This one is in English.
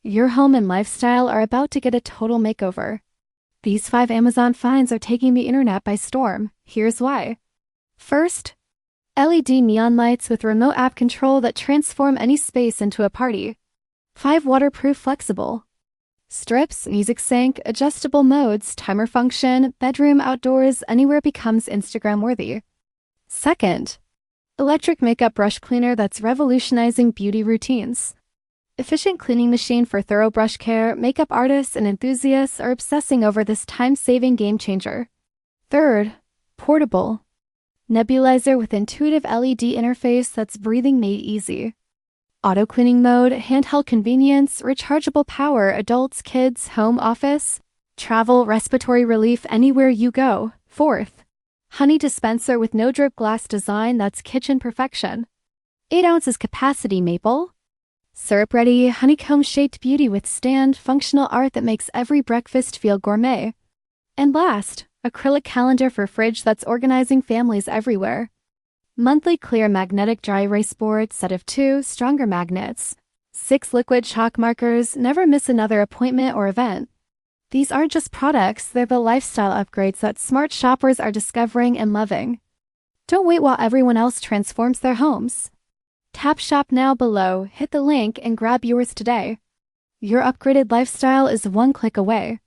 Your home and lifestyle are about to get a total makeover. These 5 Amazon finds are taking the internet by storm. Here's why. First, LED neon lights with remote app control that transform any space into a party. 5 waterproof flexible strips, music sync, adjustable modes, timer function, bedroom, outdoors, anywhere becomes Instagram worthy. Second, electric makeup brush cleaner that's revolutionizing beauty routines. Efficient cleaning machine for thorough brush care. Makeup artists and enthusiasts are obsessing over this time-saving game changer. Third, portable nebulizer with intuitive LED interface that's breathing made easy. Auto cleaning mode, handheld convenience, rechargeable power, adults, kids, home, office, travel, respiratory relief anywhere you go. Fourth, honey dispenser with no drip glass design that's kitchen perfection. 8 ounces capacity maple. Syrup ready, honeycomb shaped beauty with stand, functional art that makes every breakfast feel gourmet. And last, acrylic calendar for fridge that's organizing families everywhere. Monthly clear magnetic dry erase board, set of 2, stronger magnets. 6 liquid chalk markers, never miss another appointment or event. These aren't just products, they're the lifestyle upgrades that smart shoppers are discovering and loving. Don't wait while everyone else transforms their homes. Tap shop now below, hit the link and grab yours today. Your upgraded lifestyle is one click away.